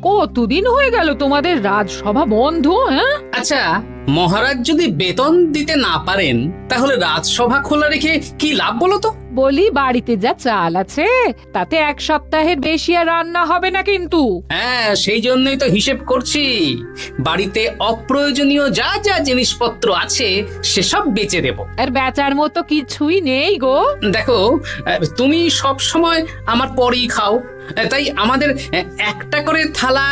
কতদিন হয়ে গেল তোমাদের রাজসভা বন্ধ? হ্যাঁ, আচ্ছা, মহারাজ যদি বেতন দিতে না পারেন তাহলে রাজসভা খোলা রেখে কি লাভ বলো তো? বলি বাড়িতে যা চাল আছে তাতে এক সপ্তাহের বেশি আর রান্না হবে না কিন্তু। হ্যাঁ, সেই জন্যই তো হিসেব করছি। বাড়িতে অপ্রয়োজনীয় যা যা জিনিসপত্র আছে সেসব বেচে দেব। আর বেচার মতো কিছুই নেই গো। দেখো, তুমি সব সময় আমার পরেই খাও, তাই আমাদের একটা করে থালা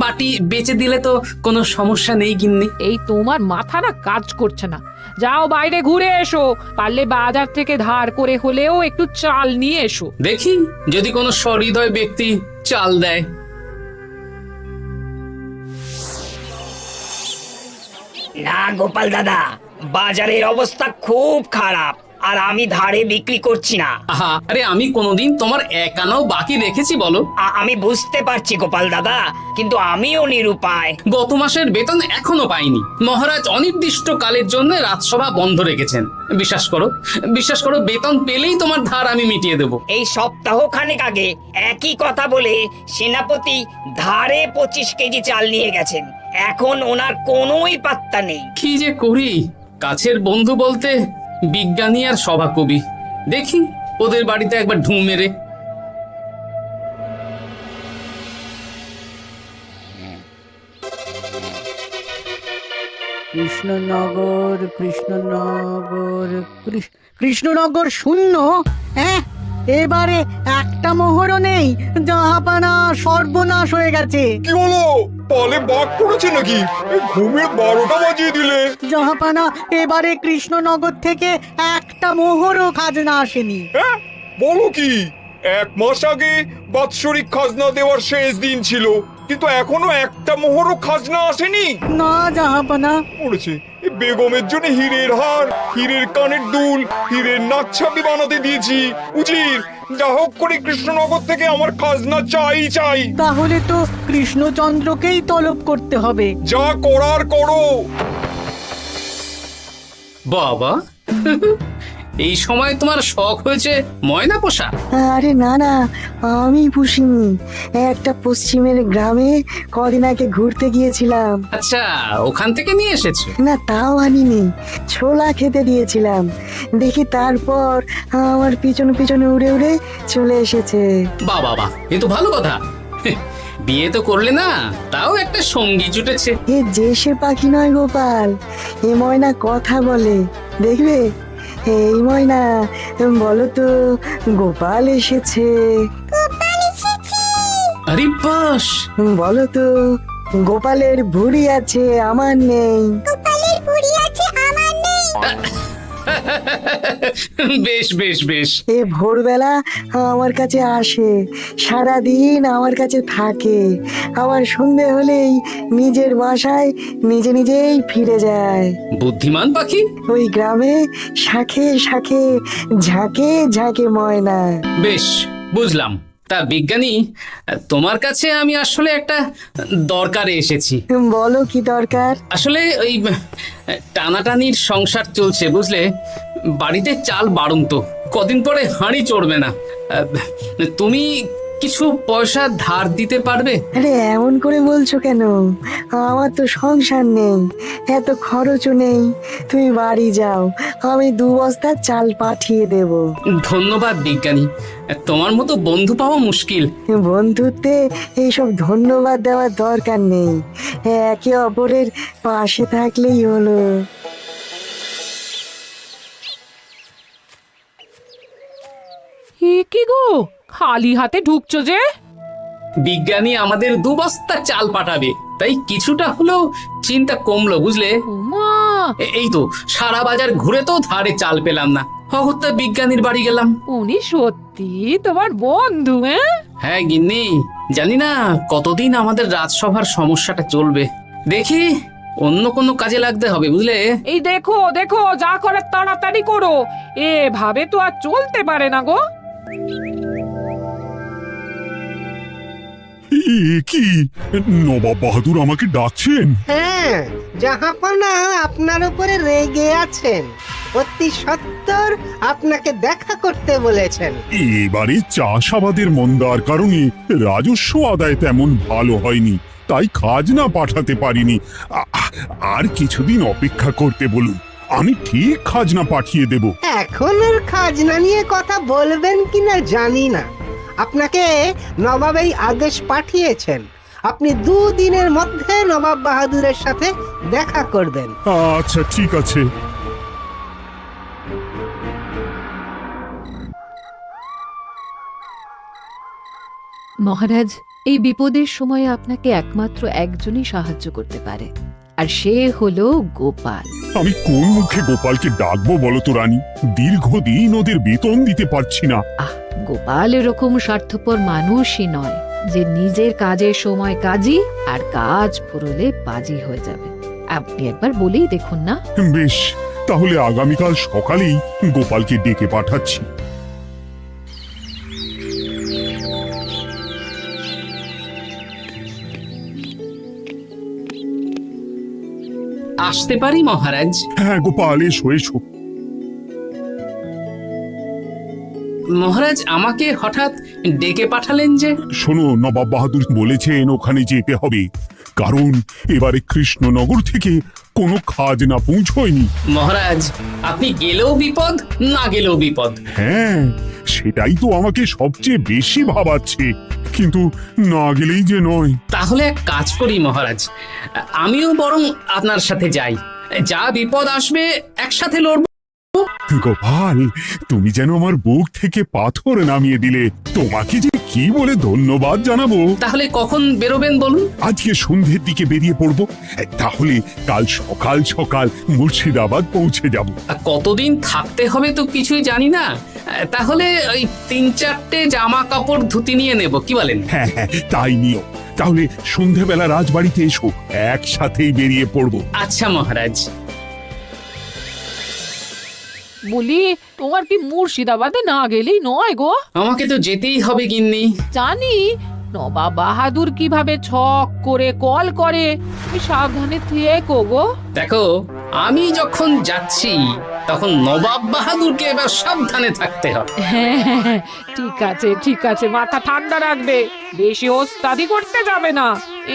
বাটি বেচে দিলে তো কোনো সমস্যা নেই গিন্নি। এই তোমার মাথা না কাজ করছে না। যাও বাইরে ঘুরে এসো, পারলে বাজার থেকে ধার করে হলেও একটু চাল নিয়ে এসো। দেখি যদি কোনো সহৃদয় ব্যক্তি চাল দেয়। না গোপাল দাদা, বাজারের অবস্থা খুব খারাপ, আর আমি ধারে বিক্রি করছি না। আহা, আরে আমি কোনোদিন তোমার একানাও বাকি রেখেছি বলো? আমি বুঝতে পারছি গোপাল দাদা, কিন্তু আমিও নিরুপায়। গত মাসের বেতন এখনো পাইনি। মহারাজ অনির্দিষ্ট কালের জন্য রাজসভা বন্ধ রেখেছেন। বিশ্বাস করো, বিশ্বাস করো, বেতন পেলেই তোমার ধার আমি মিটিয়ে দেবো। এই সপ্তাহ খানেক আগে একই কথা বলে সেনাপতি ধারে 25 কেজি চাল নিয়ে গেছেন। এখন ওনার কোনোই পাত্তা নেই। কি যে করি, কাছের বন্ধু বলতে বিজ্ঞানী আর সভাকবি। দেখি ওদের বাড়িতে একবার ঢুঁ মেরে। কৃষ্ণনগর কৃষ্ণনগর কৃষ্ণনগর শূন্য। হ্যাঁ, এবারে একটা মোহরও নেই। জাহাপানা সর্বনাশ হয়ে গেছে। কি হলো? পালে বাঘ পড়েছে নাকি? এই ঘুমের 12টা বাজিয়ে দিলে। জাহাপানা, এবারে কৃষ্ণনগর থেকে একটা মোহরও খাজনা আসেনি। হ্যাঁ, বলো কি? 1 মাস আগে বাৎসরিক খাজনা দেওয়ার শেষ দিন ছিল, কিন্তু এখনো একটা মোহরও খাজনা আসেনি। না জাহাপানা। পড়েছে এই বেগমের জন্য হীরের হার, হীরের কানের দুল, হীরের নাকছাবি বানাতে দিয়েছি। উজির, যা হোক করে কৃষ্ণনগর থেকে আমার খাজনা চাই চাই। তাহলে তো কৃষ্ণচন্দ্রকেই তলব করতে হবে। যা করার করো। বাবা, এই সময় তোমার শখ হয়েছে ময়না পোষা? আরে না না, আমি পুষিনি। একটা পশ্চিমের গ্রামে কদিন আগে ঘুরতে গিয়েছিলাম। আচ্ছা, ওখান থেকে নিয়ে এসেছো? না, তাও আনিনি, ছোলা খেতে দিয়েছিলাম। দেখি তারপর আমার পিছনে পিছনে উড়ে উড়ে চলে এসেছে। বাহ বাহ বাহ, এ তো ভালো কথা। বিয়ে তো করলে না, তাও একটা সঙ্গী জুটেছে। এ যে সে পাখি নয় গোপাল, এ ময়না কথা বলে, দেখবে। এই ময়না, বলো তো গোপাল এসেছে। আরে বাস, বলো তো গোপালের ভুঁড়ি আছে আমার নেই। বেশ বেশ বেশ। এ ভোরবেলা আমার কাছে আসে, সারাদিন আমার কাছে থাকে, আবার সন্ধে হলেই নিজের বাসায় নিজে নিজেই ফিরে যায়। বুদ্ধিমান পাখি। ওই গ্রামে শাখে শাখে ঝাঁকে ঝাঁকে ময়না। বেশ, বুঝলাম। তা বিজ্ঞানী, তোমার কাছে আমি আসলে একটা দরকারে এসেছি। বলো কি দরকার? আসলে ওই টানাটানির সংসার চলছে, বুঝলে। বাড়িতে চাল বাড়ন্ত, কদিন পরে হাঁড়ি চড়বে না। তুমি কিছু পয়সা ধার দিতে পারবে? আরে এমন করে বলছো কেন? আমার তো সংসার নেই, এত খরচও নেই। তুমি বাড়ি যাও, আমি 2 বস্তা চাল পাঠিয়ে দেব। ধন্যবাদ বিজ্ঞানী, তোমার মতো বন্ধু পাওয়া মুশকিল। বন্ধুত্বে এইসব ধন্যবাদ দেওয়ার দরকার নেই, একে অপরের পাশে থাকলেই হলো। এ কি গো, খালি হাতে ঢুকছো যে? বিজ্ঞানী আমাদের 2 বস্তা চাল পাঠাবে, তাই কিছুটা হলেও চিন্তা কমলো, বুঝলে। ওমা, এই তো সারা বাজার ঘুরে তো ধারে চাল পেলাম না। অগত্যা বিজ্ঞানীর বাড়ি গেলাম। উনি সত্যি তোমার বন্ধু? হ্যাঁ গিন্নি, জানি না কতদিন আমাদের রাজসভার সমস্যাটা চলবে। দেখি অন্য কোনো কাজে লাগতে হবে, বুঝলে। এই দেখো দেখো, যা করে তাড়াতাড়ি করো, এভাবে তো আর চলতে পারে না গো। কি নবাব বাহাদুর আমাকে ডাকছেন? হ্যাঁ, জাহাপনা আপনার উপরে রেগে আছেন। অতি সত্য বাহাদুর আপনাকে দেখা করতে বলেছেন। এবারে চাষাবাদের মন্দার কারণে রাজস্ব আদায় তেমন ভালো হয়নি, তাই খাজনা পাঠাতে পারিনি। আর কিছুদিন অপেক্ষা করতে বলুন, আমি ঠিক খাজনা পাঠিয়ে দেব। এখন আর খাজনা নিয়ে কথা বলবেন কিনা জানি না। আপনাকে নবাব এই আদেশ পাঠিয়েছেন, আপনি 2 দিনের মধ্যে নবাব বাহাদুরের সাথে দেখা করবেন। আচ্ছা ঠিক আছে। মহারাজ, এই বিপদের সময়ে আপনাকে একমাত্র একজনই সাহায্য করতে পারে, আর সে হলো গোপাল। আমি কোন মুখে গোপালকে ডাকবো বলো তো রানী? দীর্ঘদিন ওদের বেতন দিতে পারছি না। গোপাল এরকম স্বার্থপর মানুষই নয় যে নিজের কাজের সময় কাজী আর কাজ ফুরলে বাজি হয়ে যাবে। আপনি একবার বলেই দেখুন না। বেশ, তাহলে আগামীকাল সকালেই গোপালকে ডেকে পাঠাচ্ছি। আসতে পারি মহারাজ? হ্যাঁ গোপাল, এসো এসো। মহারাজ, আমাকে হঠাৎ ডেকে পাঠালেন যে? শোনো, নবাব বাহাদুর বলেছেন ওখানে যেতে হবে, কারণ এবারে কৃষ্ণনগর থেকে কোনো খাজনা পৌঁছয়নি। মহারাজ, আপনি গেলেও বিপদ, না গেলেও বিপদ। হ্যাঁ, সেটাই তো আমাকে সবচেয়ে বেশি ভাবাচ্ছে, কিন্তু না গেলেই যে নয়। তাহলে এক কাজ করি মহারাজ, আমিও বরং আপনার সাথে যাই। যা বিপদ আসবে একসাথে লড়ব। গোপাল, তুমি যেন আমার বুক থেকে পাথর নামিয়ে দিলে। তোমাকে যে কি বলে ধন্যবাদ জানাবো। তাহলে কখন বেরোবেন বলুন? আজকে সন্ধ্যের দিকে বেরিয়ে পড়বো, তাহলে কাল সকাল সকাল মুর্শিদাবাদ পৌঁছে যাব। কতদিন থাকতে হবে তো কিছুই জানি না, তাহলে ওই 3-4টে জামা কাপড় ধুতি নিয়ে নেব, কি বলেন? হ্যাঁ হ্যাঁ, তাই নিও। তাহলে সন্ধ্যেবেলা রাজবাড়িতে এসো, একসাথেই বেরিয়ে পড়বো। আচ্ছা মহারাজ। বলি, তোমার কি মুর্শিদাবাদে না গেলেই নয় গো? আমাকে তো যেতেই হবে গিন্নি। জানি নবাব বাহাদুর কিভাবে ছক করে কল করে, তুমি সাবধানে থেকো গো। দেখো, আমি যখন যাচ্ছি তখন নবাব বাহাদুরকে এবার সাবধানে থাকতে হবে। হ্যাঁ, ঠিক আছে, মাথা ঠান্ডা রাখবে, বেশি ওস্তাদি করতে যাবে না।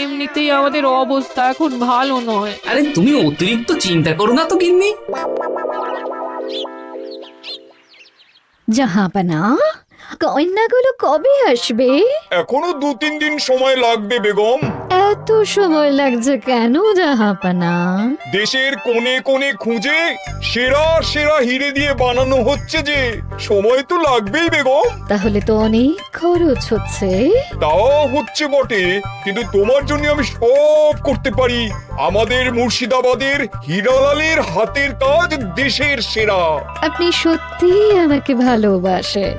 এমনিতেই আমাদের অবস্থা এখন ভালো নয়। আরে তুমি অতিরিক্ত চিন্তা করো না তো গিন্নি। জাহাপানা, কন্যাগুলো কবে আসবে? এখনো 2-3 দিন সময় লাগবে বেগম। এত সময় লাগছে কেন জাহাপানা? দেশের কোণে কোণে খুঁজে সেরা সেরা হিরে দিয়ে বানানো হচ্ছে, যে সময় তো লাগবেই বেগম। তাহলে তো অনেক খরচ হচ্ছে। তাও হচ্ছে বটে, কিন্তু তোমার জন্য আমি সব করতে পারি। আমাদের মুর্শিদাবাদের হীরালালের হাতের কাজ দেশের সেরা। আপনি সত্যি আমাকে ভালোবাসেন,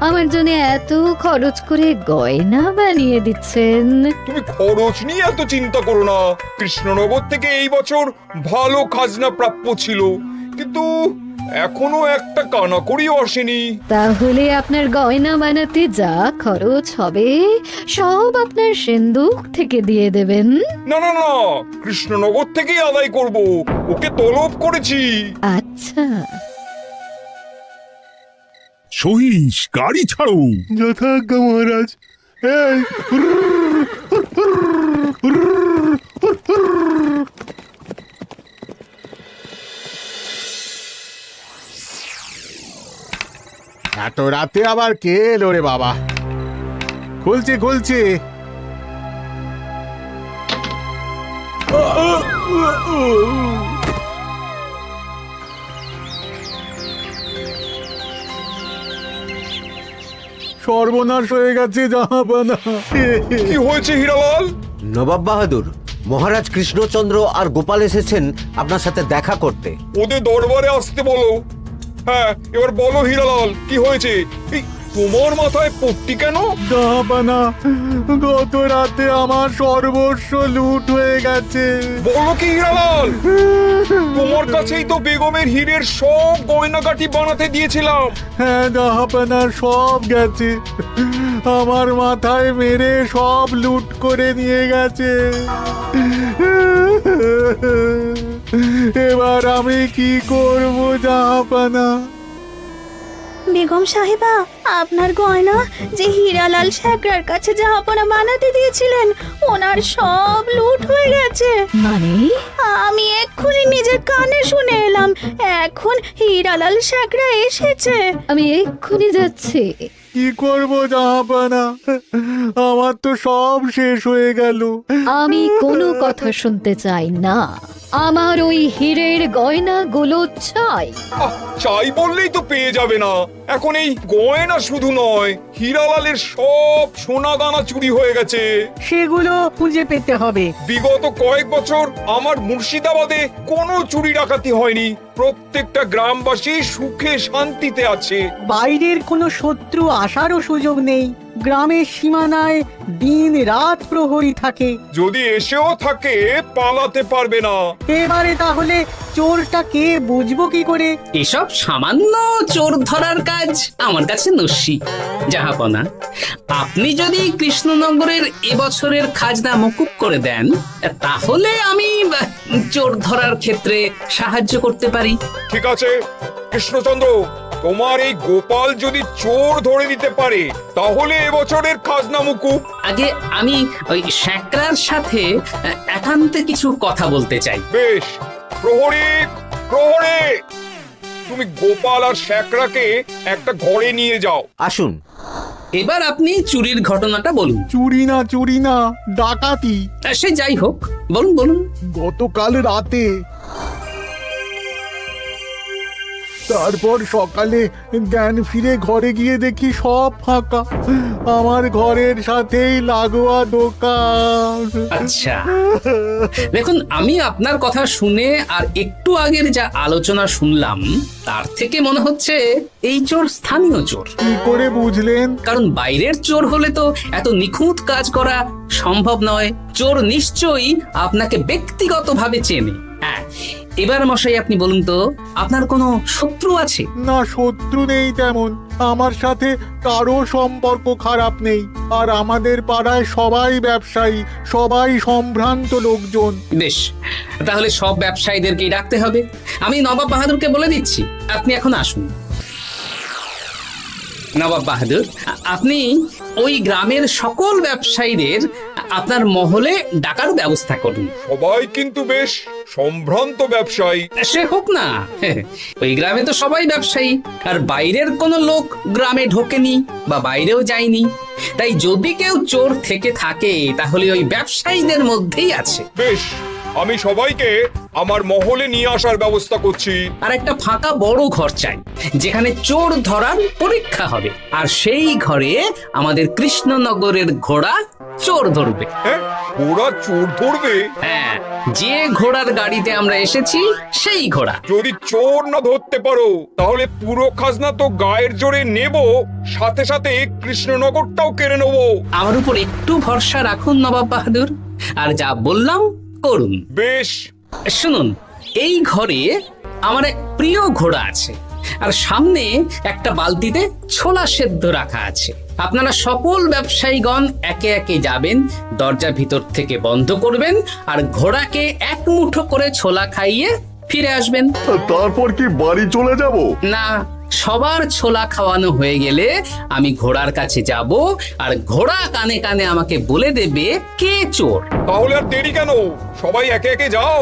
আমার জন্য এত খরচ করে গয়না বানিয়ে দিচ্ছেন। তুমি খরচ নিয়ে এত চিন্তা করো না। কৃষ্ণনগর থেকে এই বছর ভালো খাজনা প্রাপ্য ছিল, কিন্তু এখনো একটা কানাকড়িও আসেনি। তাহলে আপনার গয়না বানাতে যা খরচ হবে সব আপনার সিন্ধুক থেকে দিয়ে দেবেন? না না না, কৃষ্ণনগর থেকেই আদায় করব, ওকে তলব করেছি। আচ্ছা, সহিস, গাড়ি ছাড়ো। যথাজ্ঞা মহারাজ। এত রাতে আবার কে এলো রে বাবা? খুলছি। সর্বনাশ হয়ে গেছে জাহাপানা। কি হয়েছে হীরালাল? নবাব বাহাদুর, মহারাজ কৃষ্ণচন্দ্র আর গোপাল এসেছেন আপনার সাথে দেখা করতে। ওদের দরবারে আসতে বলো। হ্যাঁ, এবার বলো হীরালাল, কি হয়েছে? এই তোমার মাথায় পট্টি কেন? জাহাপানা, গত রাতে আমার সর্বস্ব লুট হয়ে গেছে। বলো কি হীরালাল? তোমার কাছেই তো বেগমের হীরের সব গয়নাগাটি বানাতে দিয়েছিলাম। হ্যাঁ জাহাপানা, সব গেছে। আমার মাথায় মেরে সব লুট করে নিয়ে গেছে। এবার আমি কি করব জাহাপানা? বেগম সাহেবা, আপনার গয়না যে হীরালাল শেখরার কাছে জাহাপনা বানাতে দিয়েছিলেন, ওনার সব লুট হয়ে গেছে। মানে আমি এক্ষুনি নিজের কানে শুনে এলাম, এখন হীরালাল শেখরা এসেছে। আমি এক্ষুনি যাচ্ছি। কি করব জাহাপানা, আমার তো সব শেষ হয়ে গেল। আমি কোনো কথা শুনতে চাই না, আমার ওই হীরের গয়নাগুলো চাই। চাই বললেই তো পেয়ে যাবে না। এখন এই গয়না শুধু নয়, হীরালালের সব সোনা দানা চুরি হয়ে গেছে। সেগুলো খুঁজে পেতে হবে। বিগত কয়েক বছর আমার মুর্শিদাবাদে কোনো চুরি ডাকাতি হয়নি। প্রত্যেকটা গ্রামবাসী সুখে শান্তিতে আছে। বাইরের কোনো শত্রু আসারও সুযোগ নেই। গ্রামের সীমানায় দিন রাত প্রহরী থাকে। যদি এসেও থাকে, পালাতে পারবে না। এবারে তাহলে চোরটা কে বুঝবো কি করে? এসব সামান্য চোর ধরার কাজ আমার কাছে নস্যি। জাহাপনা, আপনি যদি কৃষ্ণনগরের এবছরের খাজনা মকুব করে দেন, তাহলে আমি চোর ধরার ক্ষেত্রে সাহায্য করতে পারি। ঠিক আছে কৃষ্ণচন্দ্র, তোমার এই গোপাল যদি চোর ধরে দিতে পারে, তাহলে এবছরের খাজনা মুকুব। আগে আমি ওই শেখরার সাথে একান্তে কিছু কথা বলতে চাই। বেশ, প্রহরী প্রহরী, তুমি গোপাল আর শেখরাকে একটা ঘরে নিয়ে যাও। আসুন। এবার আপনি চুরির ঘটনাটা বলুন। চুরি না, ডাকাতি। সে যাই হোক, বলুন বলুন। গতকাল রাতে, তারপর সকালে জ্ঞান ফিরে ঘরে গিয়ে দেখি সব ফাঁকা। আমার ঘরের সাথেই লাগোয়া দোকান। আচ্ছা, দেখুন, আমি আপনার কথা শুনে আর একটু আগের যা আলোচনা শুনলাম, তার থেকে মনে হচ্ছে এই চোর স্থানীয় চোর। কি করে বুঝলেন? কারণ বাইরের চোর হলে তো এত নিখুঁত কাজ করা সম্ভব নয়। চোর নিশ্চয়ই আপনাকে ব্যক্তিগতভাবে চেনে। হ্যাঁ, এবার মশাই আপনি বলুন তো, আপনার কোনো শত্রু আছে? না, শত্রু নেই তেমন। আমার সাথে কারো সম্পর্ক খারাপ নেই। আর আমাদের পাড়ায় সবাই ব্যবসায়ী, সবাই সম্ভ্রান্ত লোকজন। বেশ, তাহলে সব ব্যবসায়ীদেরকেই ডাকতে হবে। আমি নবাব বাহাদুরকে বলে দিচ্ছি, আপনি এখন আসুন। নবাব বাহাদুর, আপনি ওই গ্রামের সকল ব্যবসায়ীদের আপনার মহলে ডাকার ব্যবস্থা করুন। সবাই কিন্তু বেশ সম্ভ্রান্ত ব্যবসায়ী। সে হোক না, ওই গ্রামে তো সবাই ব্যবসায়ী, আর বাইরের কোনো লোক গ্রামে ঢোকেনি বা বাইরেও যায়নি। তাই যদি কেউ চোর থেকে থাকে, তাহলে ওই ব্যবসায়ীদের মধ্যেই আছে। বেশ, আমি সবাইকে আমার মহলে নিয়ে আসার ব্যবস্থা করছি। আর একটা ফাঁকা বড় ঘর চাই, যেখানে চোর ধরার পরীক্ষা হবে। আর সেই ঘরে আমাদের কৃষ্ণনগরের ঘোড়া চোর ধরবে। হ্যাঁ, ঘোড়া চোর ধরবে? হ্যাঁ, যে ঘোড়ার গাড়িতে আমরা এসেছি সেই ঘোড়া। যদি চোর না ধরতে পারো, তাহলে পুরো খাজনা তো গায়ের জোরে নেব, সাথে সাথে কৃষ্ণনগরটাও কেড়ে নেবো। আমার উপর একটু ভরসা রাখুন নবাব বাহাদুর, আর যা বললাম করুন। বেশ, শুনুন, এই ঘরে আমার এক প্রিয় ঘোড়া আছে, আর সামনে একটা বালতিতে ছোলা সেদ্ধ রাখা আছে। আপনারা সকল ব্যবসায়ীগণ একে একে যাবেন, দরজা ভিতর থেকে বন্ধ করবেন, আর ঘোড়াকে এক মুঠো করে ছোলা খাইয়ে ফিরে আসবেন। তারপর কি বাড়ি চলে যাব? না, সবার ছোলা খাওয়ানো হয়ে গেলে আমি ঘোড়ার কাছে যাব, আর ঘোড়া কানে কানে আমাকে বলে দেবে কে চোর। তাহলে আর দেরি কেন, সবাই একে একে যাও।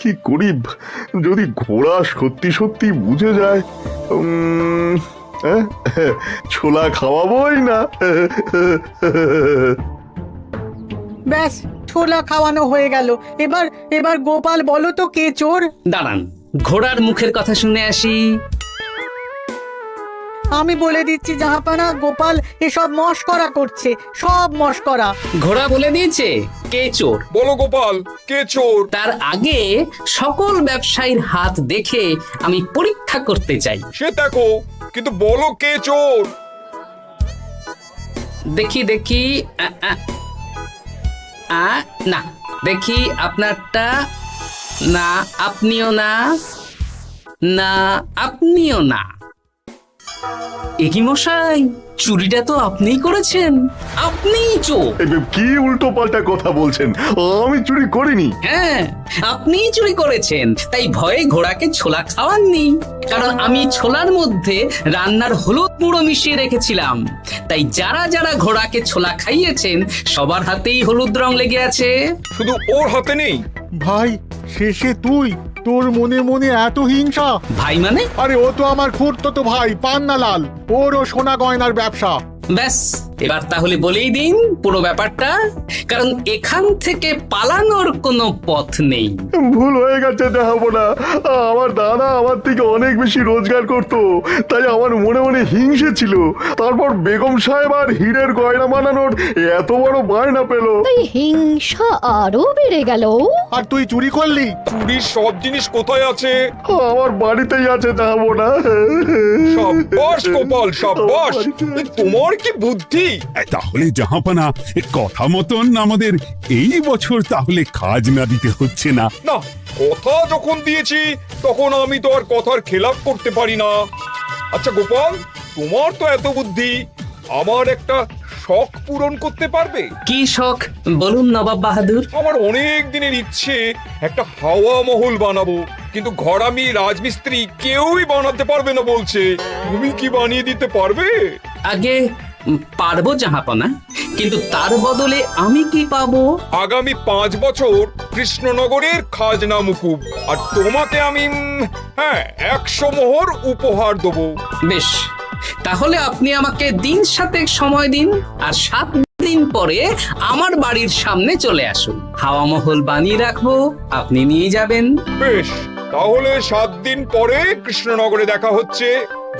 কি করি যদি ঘোড়া সত্যি সত্যি বুঝে যায়? ছোলা খাওয়াবোই না। ব্যাস, ছোলা খাওয়ানো হয়ে গেল। এবার গোপাল বলো তো কে চোর? দাঁড়ান, ঘোড়ার মুখের কথা শুনে আসি। আমি বলে দিচ্ছি জাহাপানা, গোপাল এসব মশকরা করছে, সব মশকরা। ঘোড়া বলে দিয়েছে কে চোর। বলো গোপাল, কে চোর? তার আগে সকল ব্যবসায়ীর হাত দেখে আমি পরীক্ষা করতে চাই। সে দেখো, কিন্তু বলো কে চোর? দেখি দেখি, না, দেখি আপনারটা। না, আপনিও না। না, আপনিও না। একি মশাই, চুরিটা তো আপনিই করেছেন, আপনিই চোর। কি উল্টো পাল্টা কথা বলছেন? আমি চুরি করিনি। হ্যাঁ, আপনিই চুরি করেছেন, তাই ভয়ে ঘোড়াকে ছোলা খাওয়াননি। কারণ আমি ছোলার মধ্যে রান্নার হলুদ গুঁড়ো মিশিয়ে রেখেছিলাম, তাই যারা যারা ঘোড়াকে ছোলা খাইয়েছেন সবার হাতেই হলুদ রং লেগে আছে। শুধু ওর হাতে নেই। ভাই, শেষে তুই? তোর মনে মনে এত হিংসা? ভাই মানে? আরে ও তো আমার খুড়তো ভাই পান্নালাল, ওরও সোনা গয়নার ব্যবসা। ব্যাস, এবার তাহলে বলেই দিন পুরো ব্যাপারটা, কারণ এখান থেকে পালানোর কোনো পথ নেই। ভুল হয়ে গেছে দেখাবো না। আমার দাদা আমার থেকে অনেক বেশি রোজগার করত, তাই আমার মনে মনে হিংসে ছিল। তারপর বেগম সাহেব আর হীরের গয়না বানানোর এত বড় বায়না পেল, তাই হিংসা আরো বেড়ে গেল। আর তুই চুরি করলি? চুরির সব জিনিস কোথায় আছে? আমার বাড়িতেই আছে দেখাবো না। সাব্বাস গোপাল, সাব্বাস, তোমার কি বুদ্ধি! তাহলে জাহাপানা, কথা মতন আমাদের এই বছর তাহলে খাজনা দিতে হচ্ছে না। না, কথা যখন দিয়েছি তখন আমি তো আর কথার খেলাপ করতে পারি না। আচ্ছা গোপাল, তোমার তো এত বুদ্ধি, আমার একটা শখ পূরণ করতে পারবে? কি শখ বলুন নবাব বাহাদুর। আমার অনেক দিনের ইচ্ছে একটা হাওয়া মহল বানাবো, কিন্তু ঘরামি রাজমিস্ত্রি কেউই বানাতে পারবে না বলছে। তুমি কি বানিয়ে দিতে পারবে? আগে পারবো জাহাপনা, কিন্তু তার বদলে আমি কি পাবো? আগামী 5 বছর কৃষ্ণনগরের খাজনা মুকুব, আর তোমাকে আমি 100 মোহর উপহার দেবো। বেশ, তাহলে আপনি আমাকে দিন 7 সময় দিন, আর 7 দিন পরে আমার বাড়ির সামনে চলে আসুন। হাওয়া মহল বানিয়ে রাখবো, আপনি নিয়ে যাবেন। বেশ, তাহলে 7 দিন পরে কৃষ্ণনগরে দেখা হচ্ছে।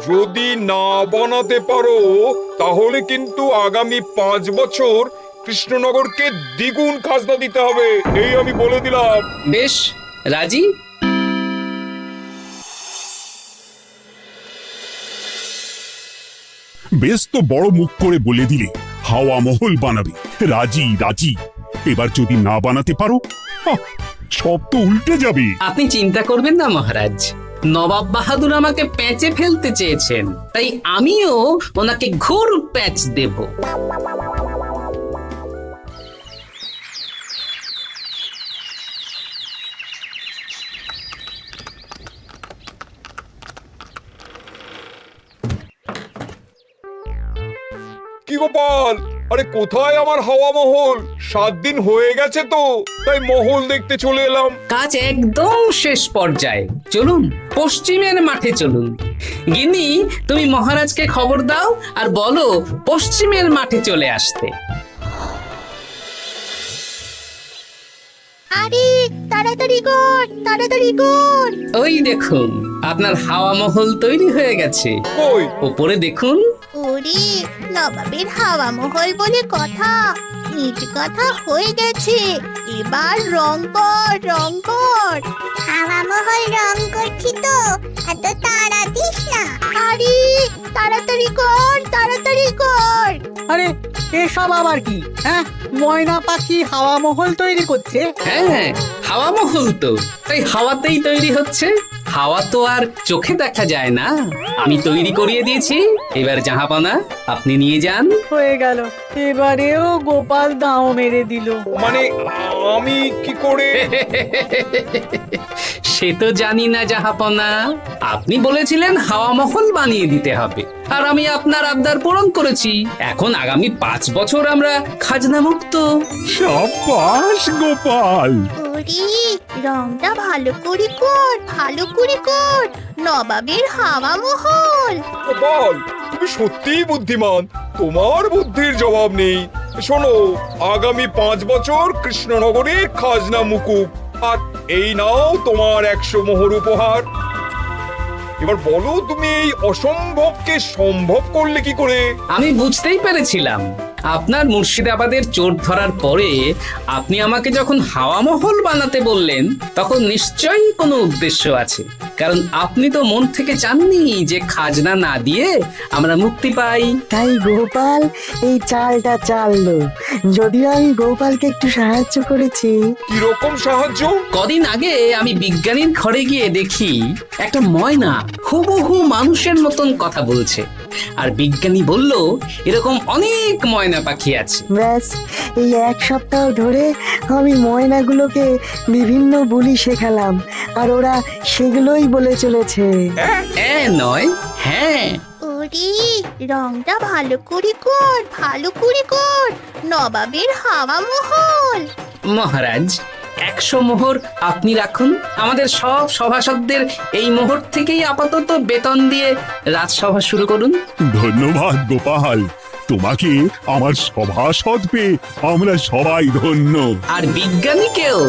যদি না বানাতে পারো তাহলে কিন্তু আগামী 5 বছর কৃষ্ণনগরকে দ্বিগুণ খাজনা দিতে হবে, এই আমি বলে দিলাম। বেশ, রাজি। বেশ তো বড় মুখ করে বলে দিলে হাওয়া মহল বানাবে। রাজি রাজি। এবার যদি না বানাতে পারো, সব তো উল্টে যাবে। আপনি চিন্তা করবেন না মহারাজ, নবাব বাহাদুর আমাকে প্যাঁচে ফেলতে চেয়েছেন, তাই আমিও ওনাকে ঘোর প্যাঁচ দেব। কি গোপাল, আরে কোথায় আমার হাওয়া মহল? 7 দিন হয়ে গেছে তো, তাই মহল দেখতে চলে এলাম। কাজ একদম শেষ পর্যায়ে, চলুন পশ্চিমের মাঠে চলুন। গিন্নি, তুমি মহারাজকে খবর দাও আর বলো পশ্চিমের মাঠে চলে আসতে। আরে তাড়াতাড়ি কর, তাড়াতাড়ি কর। ওই দেখুন, আপনার হাওয়া মহল তৈরি হয়ে গেছে। কই? উপরে দেখুন। ওরে, নবাবের হাওয়া মহল বলে কথা, ইট কথা হয়ে গেছে। এবার রং কর, রং কর। হাওয়া মহল রং করছি তো, এত তাড়া দিস না। আরে তাড়াতাড়ি কর, তাড়াতাড়ি কর। আরে এসব আবার কি? ময়না পাখি হাওয়া মহল তৈরি করছে? হ্যাঁ, হাওয়া মহল তো, তাই হাওয়াতেই তৈরি হচ্ছে। হাওয়া তো আর চোখে দেখা যায় না, আমি তৈরি করিয়ে দিয়েছি। এবার জাহাপানা আপনি নিয়ে যান। হয়ে গেল, এবারেও গোপাল দাও মেরে দিল। মানে আমি কি করে? সে তো জানি না জাহাপনা, আপনি বলেছিলেন হাওয়া মহল বানিয়ে দিতে হবে, আর আমি আপনার আবদার পূরণ করেছি। এখন আগামী 5 বছর আমরা খাজনা মুক্ত। সাব্বাস গোপাল। ওরে, রংটা ভালো করে কর, ভালো করে কর। নবাবের হাওয়া মহল। গোপাল, তুমি সত্যিই বুদ্ধিমান, তোমার বুদ্ধির জবাব নেই। শোনো, আগামী 5 বছর কৃষ্ণনগরের খাজনা মুকুব, আর এই নাও তোমার 100 মোহর উপহার। এবার বলো, তুমি এই অসম্ভবকে সম্ভব করলে কি করে? আমি বুঝতেই পেরেছিলাম, আপনার মুর্শিদাবাদের চোর ধরার পরে আপনি আমাকে যখন হাওয়া মহল বানাতে বললেন, তখন নিশ্চয়ই কোনো উদ্দেশ্য আছে। কারণ আপনি তো মন থেকে চাননি যে খাজনা না দিয়ে আমরা মুক্তি পাই। তাই গোপাল এই চালটা চাললো। যদিও আমি গোপালকে একটু সাহায্য করেছি। কিরকম সাহায্য? কদিন আগে আমি বিজ্ঞানীর ঘরে গিয়ে দেখি একটা ময়না হুবহু মানুষের মতন কথা বলছে। আর বিজ্ঞানী বলল এরকম অনেক ময়না পাখি আছে। ব্যাস এই এক সপ্তাহ ধরে আমি ময়নাগুলোকে বিভিন্ন বুলি শেখালাম আর ওরা সেগুলোই বলে চলেছে। নয় হ্যাঁ। ওরে রংটা ভালো করে কর, ভালো করে কর, নবাবের হাওয়া মহল। মহারাজ 100 মোহর আপনি রাখুন। আমাদের সব সভাসদদের এই মোহর থেকেই আপাতত বেতন দিয়ে রাজসভা শুরু করুন। ধন্যবাদ গোপাল, তোমাকে আমার সভাসদ পেয়ে আমরা সবাই ধন্য। আর বিজ্ঞানীকেও।